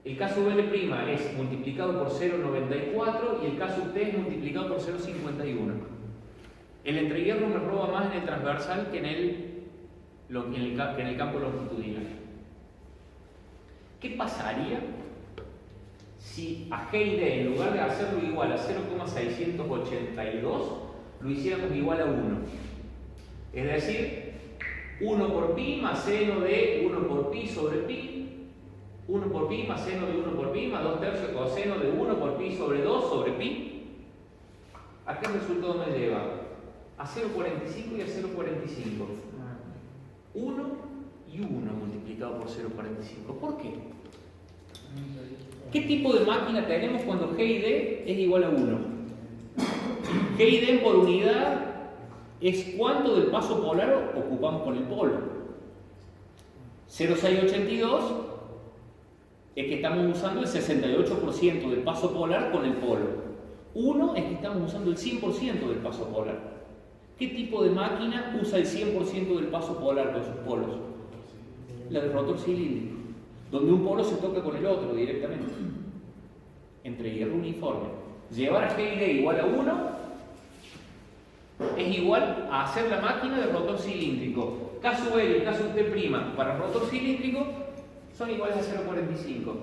el caso VL' es multiplicado por 0,94 y el caso T es multiplicado por 0,51. El entrehierro me roba más en el transversal que en el campo longitudinal. ¿Qué pasaría si a G y D, en lugar de hacerlo igual a 0,682, lo hiciéramos igual a 1? Es decir, 1 por pi más seno de 1 por pi sobre pi, 1 por pi más seno de 1 por pi más 2/3 coseno de 1 por pi sobre 2 sobre pi. ¿A qué resultado me lleva? A 0,45 y a 0,45. 1 y 1 multiplicado por 0,45. ¿Por qué? ¿Qué tipo de máquina tenemos cuando G y D es igual a 1? G y D por unidad es cuánto del paso polar ocupamos con el polo. 0,682 es que estamos usando el 68% del paso polar con el polo. 1 es que estamos usando el 100% del paso polar. ¿Qué tipo de máquina usa el 100% del paso polar con sus polos? La de rotor cilíndrico, donde un polo se toca con el otro directamente. Entrehierro uniforme. Llevar a G y D igual a 1 es igual a hacer la máquina de rotor cilíndrico. Caso L y caso T' para rotor cilíndrico son iguales a 0,45.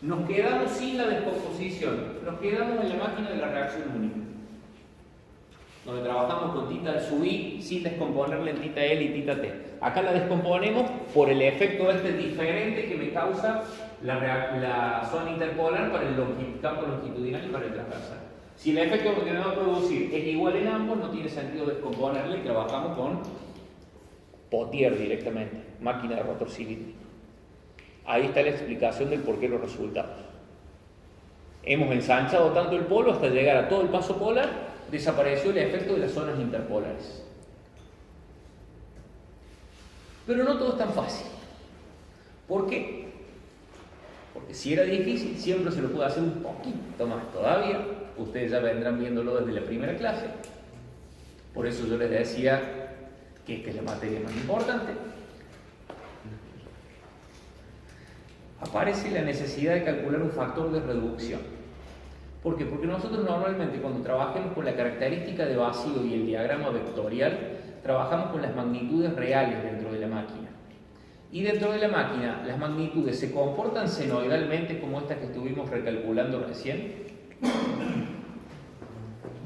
Nos quedamos sin la descomposición, nos quedamos en la máquina de la reacción única, donde trabajamos con tita sub i sin descomponerla en tita L y tita T. Acá la descomponemos por el efecto este diferente que me causa la zona interpolar para el campo longitudinal y para el transversal. Si el efecto que me va a producir es igual en ambos, no tiene sentido descomponerla y trabajamos con Potier directamente, máquina de rotor cilíndrico. Ahí está la explicación del por qué los resultados. Hemos ensanchado tanto el polo hasta llegar a todo el paso polar, desapareció el efecto de las zonas interpolares. Pero no todo es tan fácil. ¿Por qué? Porque si era difícil, siempre se lo puede hacer un poquito más todavía. Ustedes ya vendrán viéndolo desde la primera clase. Por eso yo les decía que esta es la materia más importante. Aparece la necesidad de calcular un factor de reducción. ¿Por qué? Porque nosotros normalmente cuando trabajemos con la característica de vacío y el diagrama vectorial, trabajamos con las magnitudes reales dentro de la máquina. Y dentro de la máquina, las magnitudes se comportan senoidalmente como estas que estuvimos recalculando recién.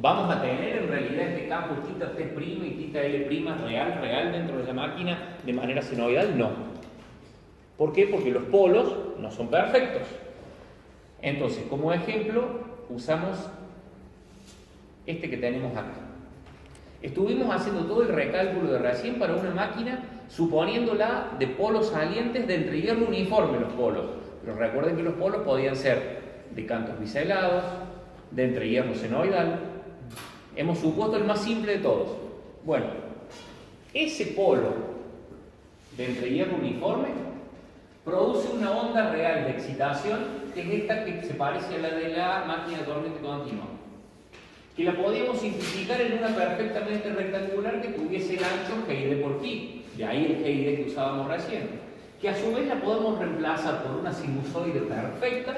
Vamos a tener en realidad este campo tita T' y tita L' real dentro de la máquina de manera senoidal. No. ¿Por qué? Porque los polos no son perfectos. Entonces, como ejemplo, usamos este que tenemos acá. Estuvimos haciendo todo el recálculo de recién para una máquina suponiéndola de polos salientes de entrehierro uniforme los polos. Pero recuerden que los polos podían ser de cantos biselados, de entrehierro senoidal. Hemos supuesto el más simple de todos. Bueno, ese polo de entrehierro uniforme produce una onda real de excitación, que es esta que se parece a la de la máquina de corriente continua, que la podíamos simplificar en una perfectamente rectangular que tuviese el ancho G y D por pi, de ahí el G y D que usábamos recién, que a su vez la podemos reemplazar por una sinusoide perfecta,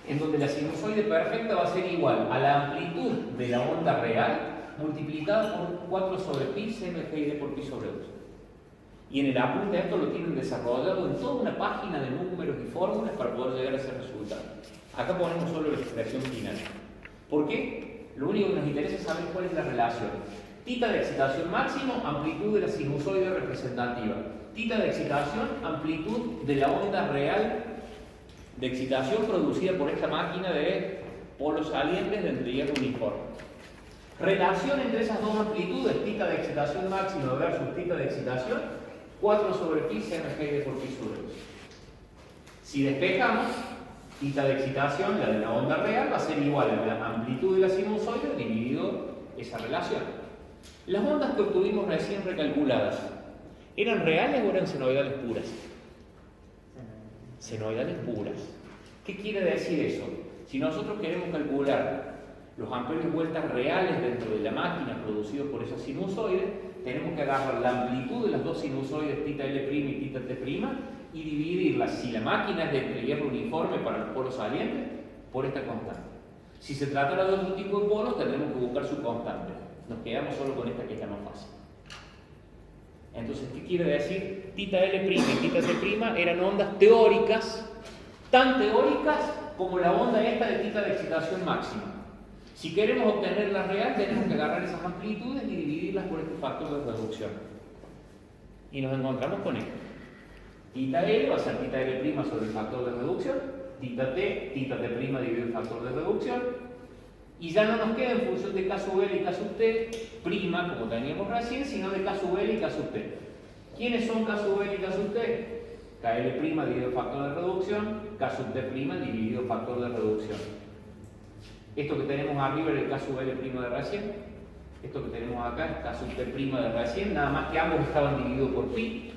en donde la sinusoide perfecta va a ser igual a la amplitud de la onda real multiplicada por 4 sobre pi seno de G y D por pi sobre 2. Y en el apunte esto lo tienen desarrollado en toda una página de números y fórmulas para poder llegar a ese resultado. Acá ponemos solo la expresión final. ¿Por qué? Lo único que nos interesa es saber cuál es la relación. Tita de excitación máximo, amplitud de la sinusoide representativa. Tita de excitación, amplitud de la onda real de excitación producida por esta máquina de polos salientes de entrehierro uniforme. Relación entre esas dos amplitudes, tita de excitación máxima versus tita de excitación, 4 sobre pi seno G y D por pi sobre 2. Si despejamos, tita de excitación, la de la onda real, va a ser igual a la amplitud de la sinusoide dividido esa relación. Las ondas que obtuvimos recién recalculadas, ¿eran reales o eran senoidales puras? Senoidales puras. ¿Qué quiere decir eso? Si nosotros queremos calcular los amperios vueltas reales dentro de la máquina producidos por esa sinusoide, tenemos que agarrar la amplitud de las dos sinusoides tita L' y tita T', y dividirla, si la máquina es de entre hierro uniforme para los polos salientes, por esta constante. Si se trata de otro tipo de polos, tendremos que buscar su constante. Nos quedamos solo con esta que es la más fácil. Entonces, ¿qué quiere decir? Tita L' y tita T' eran ondas teóricas, tan teóricas como la onda esta de tita de excitación máxima. Si queremos obtener la real, tenemos que agarrar esas amplitudes y dividirlas por este factor de reducción. Y nos encontramos con esto. Tita L va a ser tita L' sobre el factor de reducción, tita T dividido el factor de reducción, y ya no nos queda en función de K sub L y K sub T, prima, como teníamos recién, sino de K sub L y K sub T. ¿Quiénes son K sub L y K sub T? KL' dividido el factor de reducción, K sub T' dividido el factor de reducción. Esto que tenemos arriba es el K sub L' de recién, esto que tenemos acá es K sub T' de recién, nada más que ambos estaban divididos por pi.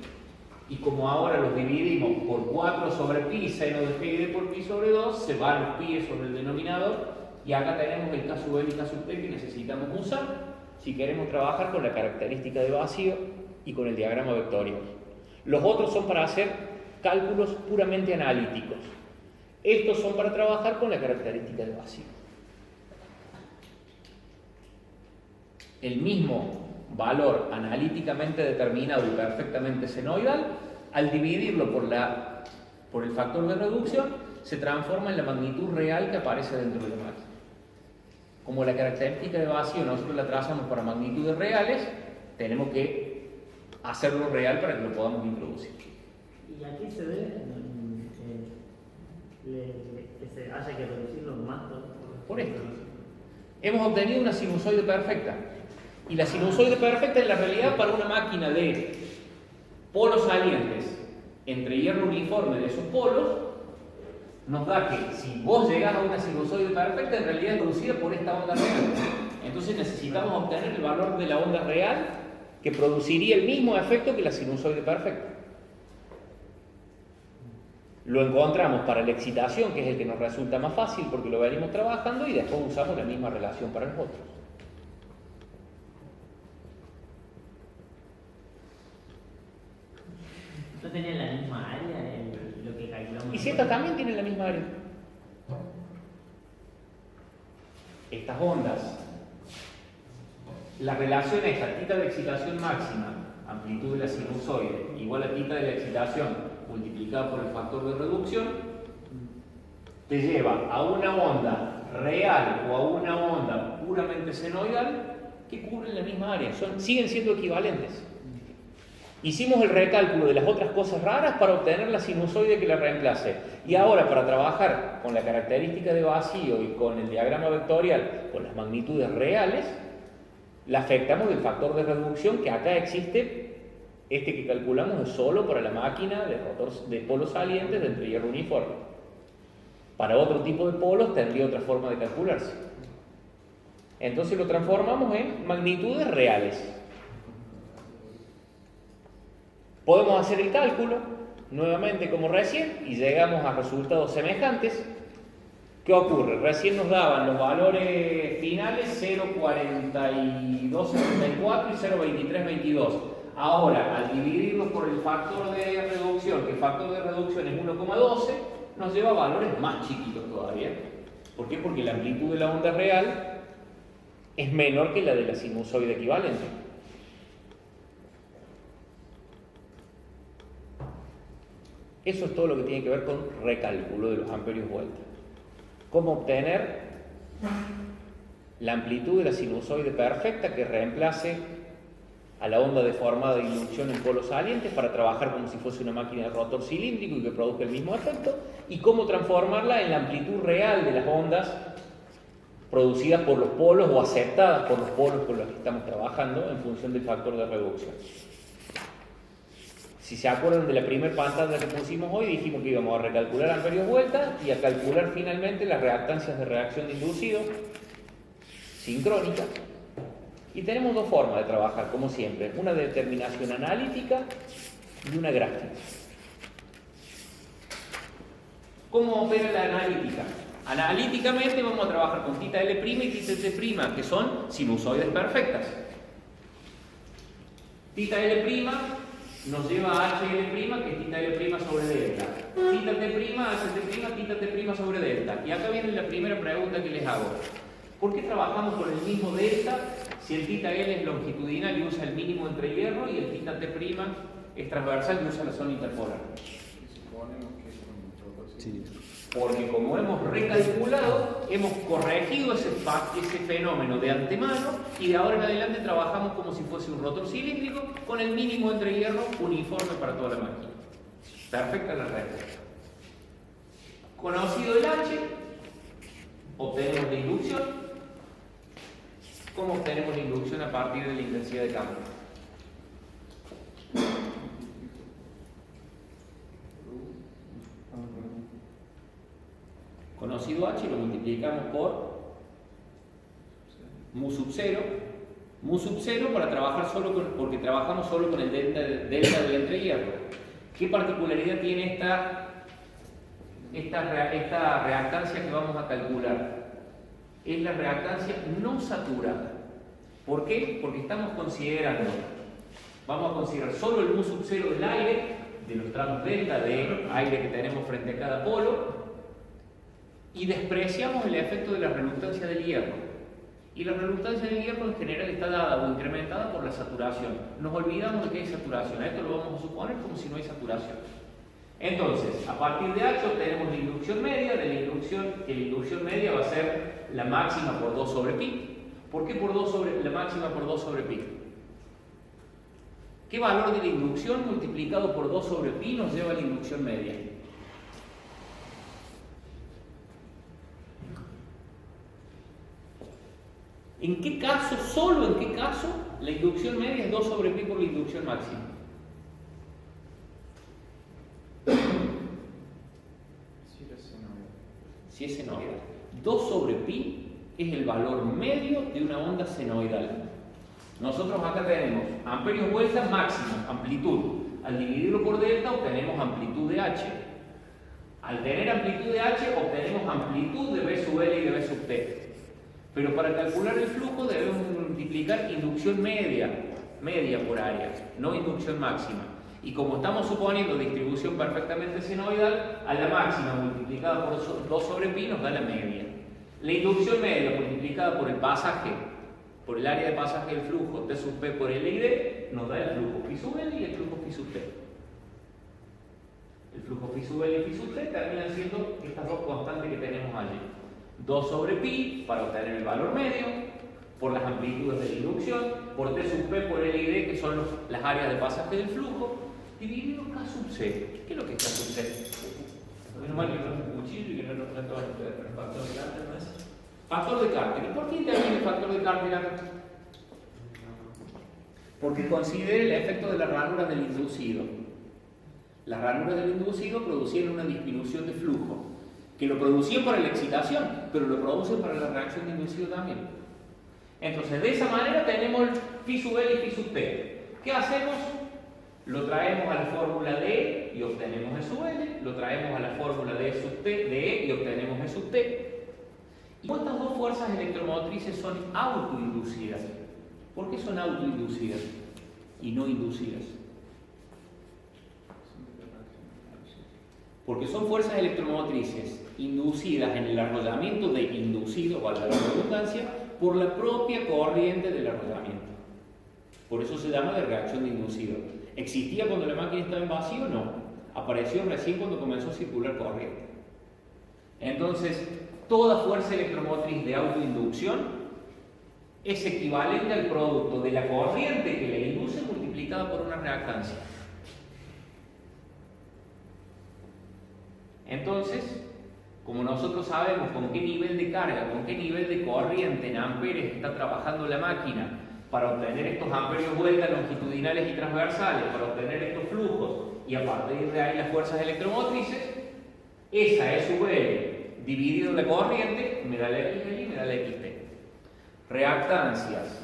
Y como ahora los dividimos por 4 sobre pi, seno de pi de por pi sobre 2, se van los pi sobre el denominador, y acá tenemos el K sub L y K sub T que necesitamos usar si queremos trabajar con la característica de vacío y con el diagrama vectorial. Los otros son para hacer cálculos puramente analíticos. Estos son para trabajar con la característica de vacío. El mismo valor analíticamente determinado y perfectamente senoidal, al dividirlo por el factor de reducción, se transforma en la magnitud real que aparece dentro de la máquina. Como la característica de vacío nosotros la trazamos para magnitudes reales, tenemos que hacerlo real para que lo podamos introducir. ¿Y aquí se ve que se haya que reducirlo más? Por esto. Hemos obtenido una sinusoide perfecta. Y la sinusoide perfecta en la realidad para una máquina de polos salientes entre hierro uniforme de esos polos nos da que si vos llegás a una sinusoide perfecta en realidad es producida por esta onda real. Entonces necesitamos obtener el valor de la onda real que produciría el mismo efecto que la sinusoide perfecta. Lo encontramos para la excitación, que es el que nos resulta más fácil porque lo venimos trabajando, y después usamos la misma relación para los otros. ¿No tenían la misma área lo que calculamos? Y si estas también tienen la misma área. Estas ondas, la relación es la tita de excitación máxima, amplitud de la sinusoide, igual a tita de la excitación multiplicada por el factor de reducción, te lleva a una onda real o a una onda puramente senoidal que cubren la misma área, siguen siendo equivalentes. Hicimos el recálculo de las otras cosas raras para obtener la sinusoide que la reemplace. Y ahora, para trabajar con la característica de vacío y con el diagrama vectorial, con las magnitudes reales, la afectamos del factor de reducción que acá existe. Este que calculamos es solo para la máquina de polos salientes de entre hierro uniforme. Para otro tipo de polos tendría otra forma de calcularse. Entonces lo transformamos en magnitudes reales. Podemos hacer el cálculo, nuevamente como recién, y llegamos a resultados semejantes. ¿Qué ocurre? Recién nos daban los valores finales 0,4274 y 0,2322. Ahora, al dividirlos por el factor de reducción, que el factor de reducción es 1,12, nos lleva a valores más chiquitos todavía. ¿Por qué? Porque la amplitud de la onda real es menor que la de la sinusoide equivalente. Eso es todo lo que tiene que ver con recálculo de los amperios vuelta. Cómo obtener la amplitud de la sinusoide perfecta que reemplace a la onda deformada de inducción en polos salientes para trabajar como si fuese una máquina de rotor cilíndrico y que produzca el mismo efecto, y cómo transformarla en la amplitud real de las ondas producidas por los polos o aceptadas por los polos con los que estamos trabajando en función del factor de reducción. Si se acuerdan de la primera pantalla que pusimos hoy, dijimos que íbamos a recalcular amperios vuelta y a calcular finalmente las reactancias de reacción de inducido sincrónica. Y tenemos dos formas de trabajar, como siempre, una de determinación analítica y una gráfica. ¿Cómo opera la analítica? Analíticamente vamos a trabajar con tita L' y tita T', que son sinusoides perfectas. Tita L' nos lleva a HL', que es tita L' sobre delta. Tita T', HT', tita T' sobre delta. Y acá viene la primera pregunta que les hago. ¿Por qué trabajamos con el mismo delta si el tita L es longitudinal y usa el mínimo entre hierro y el tita T' es transversal y usa la zona interpolar? Sí. Porque como hemos recalculado, hemos corregido ese fenómeno de antemano y de ahora en adelante trabajamos como si fuese un rotor cilíndrico con el mínimo entre hierro uniforme para toda la máquina. Perfecta la respuesta. Conocido el H, obtenemos la inducción. ¿Cómo obtenemos la inducción a partir de la intensidad de campo? Conocido H lo multiplicamos por mu sub 0. Mu sub 0 para trabajar porque trabajamos solo con el delta del entrehierro. ¿Qué particularidad tiene esta reactancia que vamos a calcular? Es la reactancia no saturada. ¿Por qué? Porque estamos considerando, vamos a considerar solo el mu sub 0 del aire, de los tramos delta de aire que tenemos frente a cada polo, y despreciamos el efecto de la reluctancia del hierro. Y la reluctancia del hierro en general está dada o incrementada por la saturación. Nos olvidamos de que hay saturación. A esto lo vamos a suponer como si no hay saturación. Entonces, a partir de H obtenemos la inducción media, que la inducción media va a ser la máxima por 2 sobre pi. ¿Por qué la máxima por 2 sobre pi? ¿Qué valor de la inducción multiplicado por 2 sobre pi nos lleva a la inducción media? ¿En qué caso, solo en qué caso, la inducción media es 2 sobre pi por la inducción máxima? Si es senoidal. 2 sobre pi es el valor medio de una onda senoidal. Nosotros acá tenemos amperios vuelta máximo, amplitud. Al dividirlo por delta obtenemos amplitud de H. Al tener amplitud de H obtenemos amplitud de B sub L y de B sub T. Pero para calcular el flujo debemos multiplicar inducción media por área, no inducción máxima. Y como estamos suponiendo distribución perfectamente senoidal, a la máxima multiplicada por 2 sobre pi nos da la media. La inducción media multiplicada por el pasaje, por el área de pasaje del flujo T sub P por L y D, nos da el flujo phi sub L y el flujo phi sub T. El flujo phi sub L y phi sub T terminan siendo estas dos constantes que tenemos allí. 2 sobre pi para obtener el valor medio, por las amplitudes de la inducción, por T sub P por L y D, que son las áreas de pasaje del flujo, dividido K sub C. ¿Qué es lo que es K sub C? Menos mal que no es un cuchillo y que no nos todos ustedes, pero factor de Carter no es. Factor de Carter. ¿Y por qué interviene el factor de Carter acá? Porque considere el efecto de las ranuras del inducido. Las ranuras del inducido producían una disminución de flujo, que lo producían para la excitación, pero lo producen para la reacción de inducido también. Entonces, de esa manera tenemos phi sub L y phi sub T. ¿Qué hacemos? Lo traemos a la fórmula de E y obtenemos E sub L, lo traemos a la fórmula de E sub T, de E y obtenemos E sub T. Y estas dos fuerzas electromotrices son autoinducidas. ¿Por qué son autoinducidas y no inducidas? Porque son fuerzas electromotrices inducidas en el arrollamiento de inducido, valga la redundancia, por la propia corriente del arrollamiento. Por eso se llama de reacción de inducido. ¿Existía cuando la máquina estaba en vacío? No. Apareció recién cuando comenzó a circular corriente. Entonces, toda fuerza electromotriz de autoinducción es equivalente al producto de la corriente que la induce multiplicada por una reactancia. Entonces, como nosotros sabemos con qué nivel de carga, con qué nivel de corriente en amperes está trabajando la máquina para obtener estos amperios vuelta longitudinales y transversales, para obtener estos flujos y a partir de ahí las fuerzas electromotrices, esa E sub L dividido la corriente me da la XL y me da la XT. Reactancias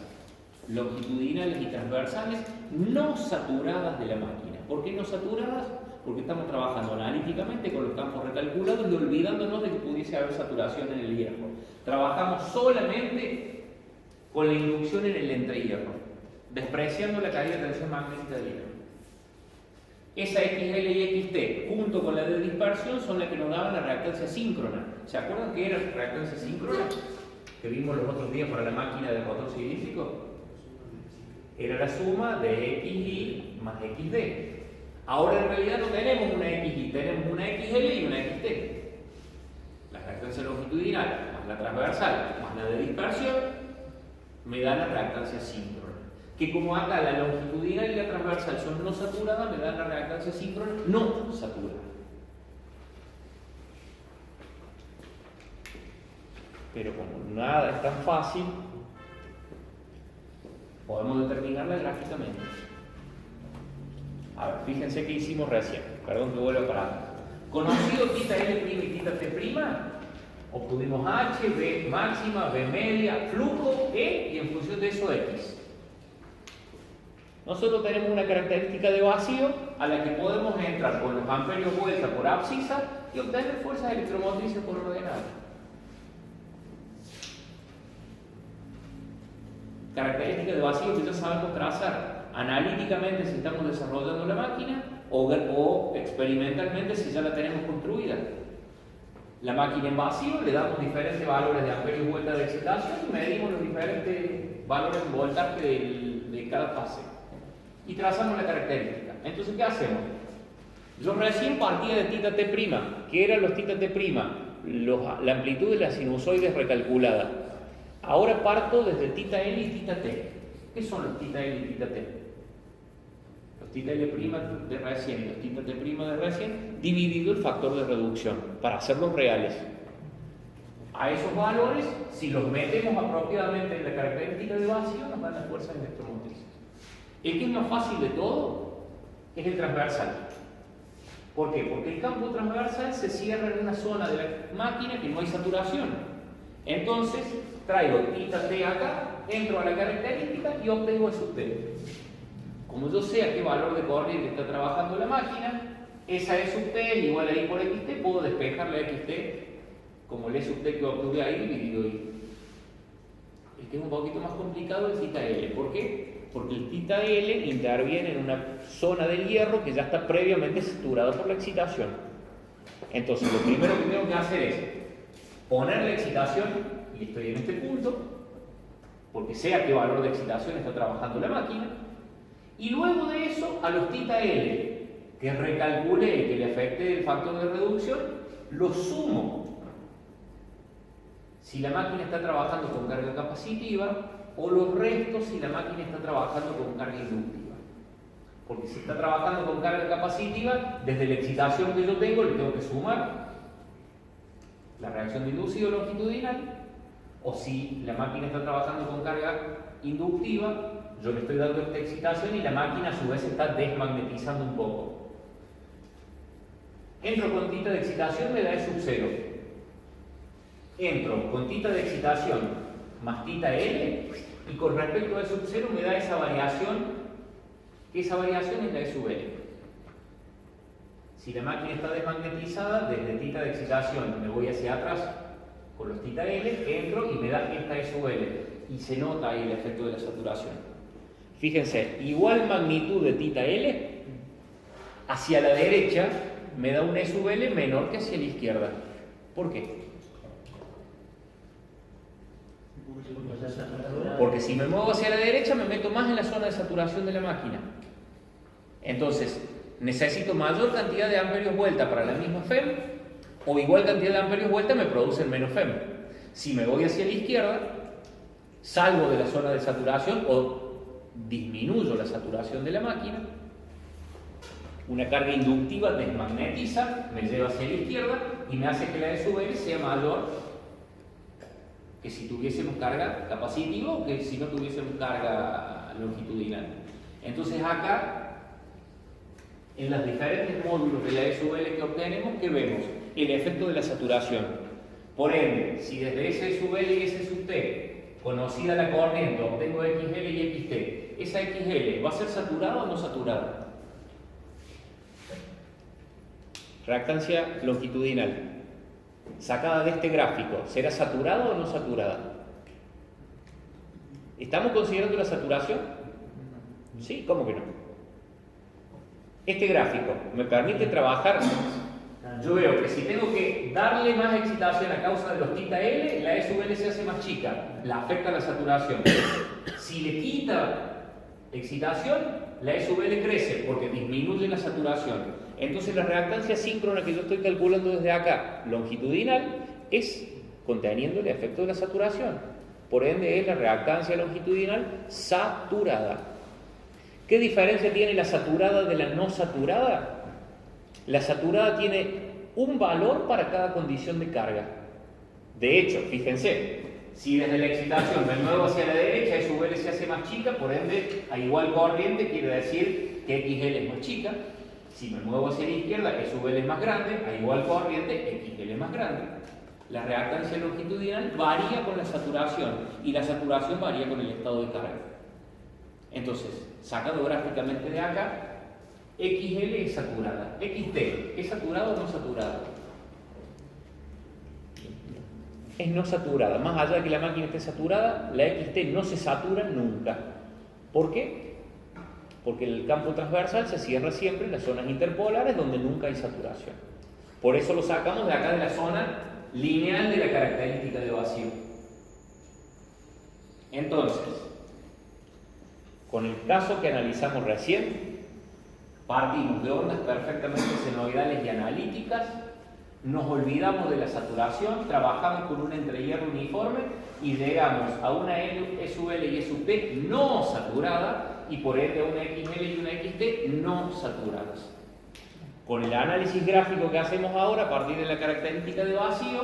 longitudinales y transversales no saturadas de la máquina. ¿Por qué no saturadas? Porque estamos trabajando analíticamente con los campos recalculados y olvidándonos de que pudiese haber saturación en el hierro. Trabajamos solamente con la inducción en el entrehierro, despreciando la caída de tensión magnética del hierro. Esa XL y XT, junto con la de dispersión, son las que nos daban la reactancia síncrona. ¿Se acuerdan qué era reactancia síncrona? Que vimos los otros días para la máquina de rotor cilíndrico. Era la suma de XY más XD. Ahora en realidad no tenemos una XY, tenemos una XL y una XT. La reactancia longitudinal más la transversal más la de dispersión me da la reactancia síncrona. Que como acá la longitudinal y la transversal son no saturadas, me dan la reactancia síncrona no saturada. Pero como nada es tan fácil, podemos determinarla gráficamente. A ver, fíjense qué hicimos recién. Perdón que vuelva para acá. Conocido θ L' y θ T', obtuvimos H, B máxima, B media, flujo, E y en función de eso X. Nosotros tenemos una característica de vacío a la que podemos entrar con los amperios vuelta por abscisa y obtener fuerzas electromotrices por ordenada. Características de vacío que ya sabemos trazar analíticamente si estamos desarrollando la máquina o experimentalmente si ya la tenemos construida. La máquina en vacío le damos diferentes valores de amperios vuelta de excitación y medimos los diferentes valores de voltaje de cada fase. Y trazamos la característica. Entonces, ¿qué hacemos? Yo recién partía de θ T', que eran los θ T', la amplitud de las sinusoides recalculada. Ahora parto desde θ L y θ T. ¿Qué son los θ L y θ T? Los θ L' de recién y los θ T' de recién, dividido el factor de reducción, para hacerlos reales. A esos valores, si los metemos apropiadamente en la característica de vacío, nos dan las fuerzas electromotrices. El que es más fácil de todo es el transversal. ¿Por qué? Porque el campo transversal se cierra en una zona de la máquina que no hay saturación. Entonces, traigo θ T acá, entro a la característica y obtengo E sub T. Como yo sé a qué valor de corriente está trabajando la máquina, esa E sub T es igual a I por XT, puedo despejar la XT como el E sub T que obtuve ahí dividido I. El que es un poquito más complicado es el θ L. ¿Por qué? Porque el θ L interviene en una zona del hierro que ya está previamente saturada por la excitación. Entonces, lo primero que tengo que hacer es poner la excitación, y estoy en este punto, porque sé a qué valor de excitación está trabajando la máquina, y luego de eso, a los θ L que recalculé y que le afecte el factor de reducción, los sumo si la máquina está trabajando con carga capacitiva, o los restos si la máquina está trabajando con carga inductiva. Porque si está trabajando con carga capacitiva, desde la excitación que yo tengo le tengo que sumar la reacción de inducido longitudinal, o si la máquina está trabajando con carga inductiva, yo le estoy dando esta excitación y la máquina a su vez está desmagnetizando un poco. Entro con θ de excitación, me da E sub 0. Entro con θ de excitación más θ L, y con respecto a E sub 0 me da esa variación, que esa variación es la E sub L. Si la máquina está desmagnetizada, desde θ de excitación me voy hacia atrás con los θ L, entro y me da esta E sub L, y se nota ahí el efecto de la saturación. Fíjense, igual magnitud de θ L, hacia la derecha me da un E sub L menor que hacia la izquierda. ¿Por qué? Porque si me muevo hacia la derecha me meto más en la zona de saturación de la máquina. Entonces, necesito mayor cantidad de amperios vuelta para la misma FEM, o igual cantidad de amperios vuelta me producen menos FEM. Si me voy hacia la izquierda, salgo de la zona de saturación o disminuyo la saturación de la máquina. Una carga inductiva desmagnetiza, me lleva hacia la izquierda y me hace que la E sub L sea mayor que si tuviésemos carga capacitiva o que si no tuviésemos carga longitudinal. Entonces acá, en los diferentes módulos de la E sub L que obtenemos, ¿qué vemos? El efecto de la saturación. Por ende, si desde ese E sub L y ese sub T, conocida la corriente, obtengo XL y XT, ¿esa XL va a ser saturada o no saturada? Reactancia longitudinal sacada de este gráfico, ¿será saturada o no saturada? ¿Estamos considerando la saturación? Sí, ¿cómo que no? Este gráfico me permite trabajar. Yo veo que si tengo que darle más excitación a causa de los θ L, la E sub L se hace más chica, la afecta la saturación. Si le quita excitación, la E sub L crece porque disminuye la saturación. Entonces la reactancia síncrona que yo estoy calculando desde acá, longitudinal, es conteniendo el efecto de la saturación. Por ende es la reactancia longitudinal saturada. ¿Qué diferencia tiene la saturada de la no saturada? La saturada tiene un valor para cada condición de carga. De hecho, fíjense, si desde la excitación me muevo hacia la derecha, E sub L se hace más chica, por ende, a igual corriente quiere decir que XL es más chica. Si me muevo hacia la izquierda, E sub L es más grande, a igual corriente, XL es más grande. La reactancia longitudinal varía con la saturación y la saturación varía con el estado de carga. Entonces, sacado gráficamente de acá, XL es saturada. XT, ¿es saturada o no saturada? Es no saturada. Más allá de que la máquina esté saturada, la XT no se satura nunca. ¿Por qué? Porque el campo transversal se cierra siempre en las zonas interpolares donde nunca hay saturación. Por eso lo sacamos de acá de la zona lineal de la característica de vacío. Entonces, con el caso que analizamos recién, partimos de ondas perfectamente senoidales y analíticas, nos olvidamos de la saturación, trabajamos con un entrehierro uniforme y llegamos a una E sub L y E sub T no saturada y por ende a una XL y una XT no saturadas. Con el análisis gráfico que hacemos ahora, a partir de la característica de vacío,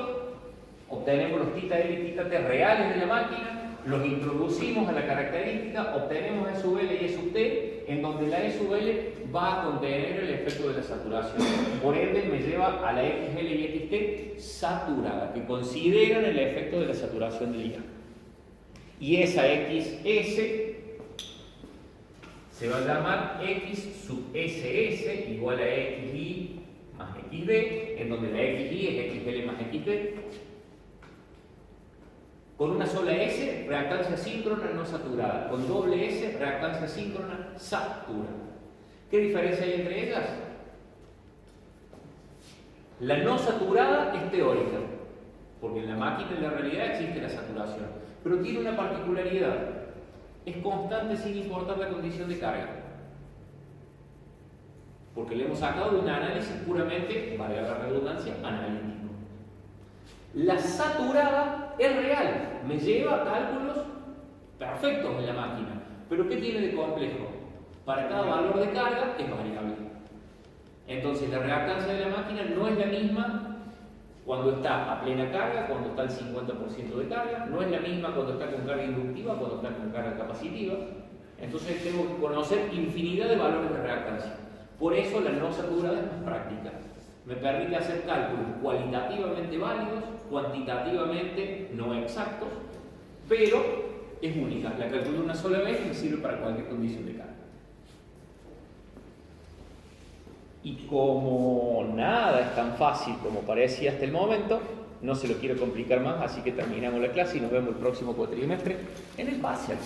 obtenemos los θ L y θ T reales de la máquina, los introducimos a la característica, obtenemos E sub L y E sub T, en donde la E sub L va a contener el efecto de la saturación. Por ende me lleva a la XL y XT saturada, que consideran el efecto de la saturación del IAC. Y esa XS se va a llamar X sub SS igual a XI más XD, en donde la XI es XL más XT. Con una sola S, reactancia síncrona no saturada. Con doble S, reactancia síncrona saturada. ¿Qué diferencia hay entre ellas? La no saturada es teórica, porque en la máquina en la realidad existe la saturación, pero tiene una particularidad. Es constante sin importar la condición de carga, porque le hemos sacado de un análisis puramente, valga la redundancia, analítico. La saturada es real, me lleva a cálculos perfectos en la máquina, pero ¿qué tiene de complejo? Para cada valor de carga es variable. Entonces la reactancia de la máquina no es la misma cuando está a plena carga, cuando está al 50% de carga, no es la misma cuando está con carga inductiva, cuando está con carga capacitiva. Entonces tengo que conocer infinidad de valores de reactancia. Por eso la no saturada es más práctica. Me permite hacer cálculos cualitativamente válidos, cuantitativamente no exactos, pero es única. La calculo una sola vez y me sirve para cualquier condición de carga. Y como nada es tan fácil como parecía hasta el momento, no se lo quiero complicar más, así que terminamos la clase y nos vemos el próximo cuatrimestre en el parcial.